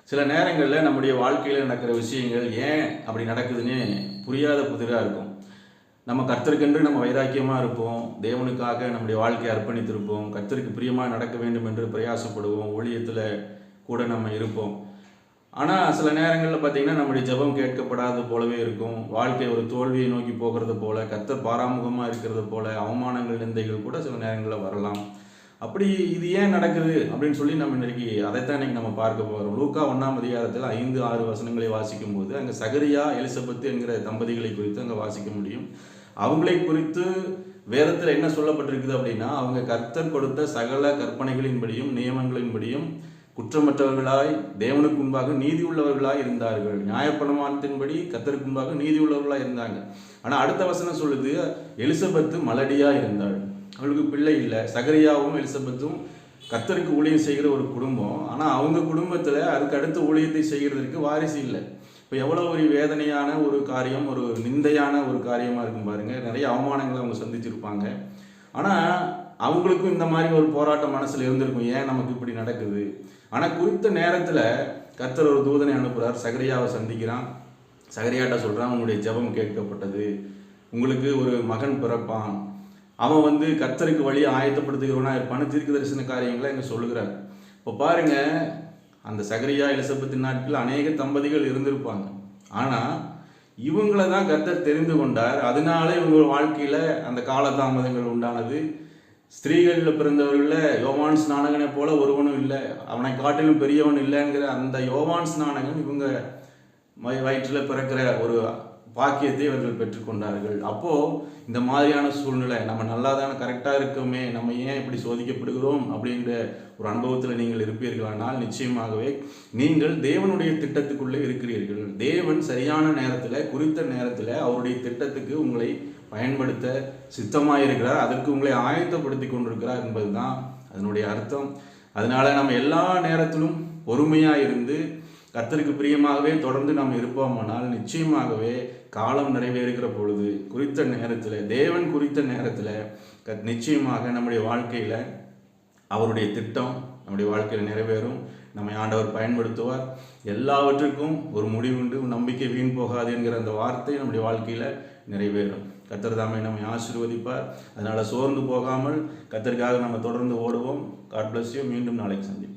சில நேரங்களில் நம்முடைய வாழ்க்கையில் நடக்கிற விஷயங்கள் ஏன் அப்படி நடக்குதுன்னு புரியாத புதிராக இருக்கும். நம்ம கர்த்தருக்கென்று நம்ம வைராக்கியமாக இருப்போம், தேவனுக்காக நம்முடைய வாழ்க்கையை அர்ப்பணித்திருப்போம், கர்த்தருக்கு பிரியமாக நடக்க வேண்டும் என்று பிரயாசப்படுவோம், ஊழியத்தில் கூட நம்ம இருப்போம். ஆனால் சில நேரங்களில் பார்த்திங்கன்னா நம்முடைய ஜெபம் கேட்கப்படாதது போலவே இருக்கும். வாழ்க்கை ஒரு தோல்வியை நோக்கி போகிறது போல, கர்த்தர் பாராமுகமாக இருக்கிறது போல, அவமானங்கள் நிந்தைகள் கூட சில நேரங்களில் வரலாம். அப்படி இது ஏன் நடக்குது அப்படின்னு சொல்லி நம்ம இன்றைக்கி அதைத்தான் இன்றைக்கி நம்ம பார்க்க போகிறோம். லூக்கா 1ஆம் அதிகாரத்தில் 5-6 வசனங்களை வாசிக்கும் போது அங்கே சகரியா எலிசபெத் என்கிற தம்பதிகளை குறித்து அங்கே வாசிக்க முடியும். அவங்களை குறித்து வேதத்தில் என்ன சொல்லப்பட்டிருக்குது அப்படின்னா, அவங்க கர்த்தர் கொடுத்த சகல கற்பனைகளின்படியும் நியமங்களின்படியும் குற்றமற்றவர்களாய் தேவனுக்கு முன்பாக நீதி உள்ளவர்களாய் இருந்தார்கள். நியாயப்பிரமாணத்தின்படி கர்த்தருக்கு முன்பாக நீதி உள்ளவர்களாய் இருந்தாங்க. ஆனால் அடுத்த வசனம் சொல்லுது, எலிசபெத்து மலடியாக இருந்தாள், அவளுக்கு பிள்ளை இல்லை. சகரியாவும் எலிசபெத்தும் கர்த்தருக்கு ஊழியம் செய்கிற ஒரு குடும்பம். ஆனால் அவங்க குடும்பத்தில் அதுக்கு அடுத்த ஊழியத்தை செய்கிறதுக்கு வாரிசு இல்லை. இப்போ எவ்வளோ ஒரு வேதனையான ஒரு காரியம், ஒரு நிந்தையான ஒரு காரியமாக இருக்கும் பாருங்கள். நிறைய அவமானங்களை அவங்க சந்திச்சிருப்பாங்க. ஆனால் அவங்களுக்கும் இந்த மாதிரி ஒரு போராட்டம் மனசில் இருந்திருக்கும், ஏன் நமக்கு இப்படி நடக்குது. ஆனால் குறித்த நேரத்தில் கர்த்தர் ஒரு தூதனை அனுப்புகிறார், சகரியாவை சந்திக்கிறான். சகரியாட்ட சொல்கிறான், உங்களுடைய ஜெபம் கேட்கப்பட்டது, உங்களுக்கு ஒரு மகன் பிறப்பான், அவன் கர்த்தருக்கு வழியை ஆயத்தப்படுத்துகிறவனா இருப்பான்னு தீர்க்க தரிசன காரியங்களை இங்கே சொல்லுகிறார். இப்போ பாருங்க, அந்த சகரியா எலிசபெத்தின் நாட்களில் அநேக தம்பதிகள் இருந்திருப்பாங்க. ஆனால் இவங்களை தான் கர்த்தர் தெரிந்து கொண்டார். அதனால இவங்க வாழ்க்கையில் அந்த காலதாமதங்கள் உண்டானது. ஸ்திரீகளில் பிறந்தவர்களில் யோவான் ஸ்நானகனை போல ஒருவனும் இல்லை, அவனை காட்டிலும் பெரியவன் இல்லைங்கிற அந்த யோவான் ஸ்நானகன் இவங்க வயிற்றில் பிறக்கிற ஒரு பாக்கியத்தை இவர்கள் பெற்றுக்கொண்டார்கள். அப்போது இந்த மாதிரியான சூழ்நிலை, நம்ம நல்லா தானே கரெக்டாக இருக்கோமே, நம்ம ஏன் இப்படி சோதிக்கப்படுகிறோம் அப்படின்ற ஒரு அனுபவத்தில் நீங்கள் இருப்பீர்களானால் நிச்சயமாகவே நீங்கள் தேவனுடைய திட்டத்துக்குள்ளே இருக்கிறீர்கள். தேவன் சரியான நேரத்தில், குறித்த நேரத்தில் அவருடைய திட்டத்துக்கு உங்களை பயன்படுத்த சித்தமாக இருக்கிறார். அதற்கு உங்களை ஆயத்தப்படுத்தி கொண்டிருக்கிறார் என்பது தான் அதனுடைய அர்த்தம். அதனால் நம்ம எல்லா நேரத்திலும் பொறுமையாக இருந்து கர்த்தருக்கு பிரியமாகவே தொடர்ந்து நாம் இருப்போமானால் நிச்சயமாகவே காலம் நிறைவேறுகிற பொழுது குறித்த நேரத்தில், தேவன் குறித்த நேரத்தில் நிச்சயமாக நம்முடைய வாழ்க்கையில் அவருடைய திட்டம் நம்முடைய வாழ்க்கையில் நிறைவேறும். நம்மை ஆண்டவர் பயன்படுத்துவார். எல்லாவற்றுக்கும் ஒரு முடிவுண்டு, நம்பிக்கை வீண் போகாது என்கிற அந்த வார்த்தை நம்முடைய வாழ்க்கையில் நிறைவேறும். கர்த்தர் தாமே நம்மை ஆசீர்வதிப்பார். அதனால் சோர்ந்து போகாமல் கர்த்தருக்காக நம்ம தொடர்ந்து ஓடுவோம். God bless you. மீண்டும் நாளைக்கு சந்திப்போம்.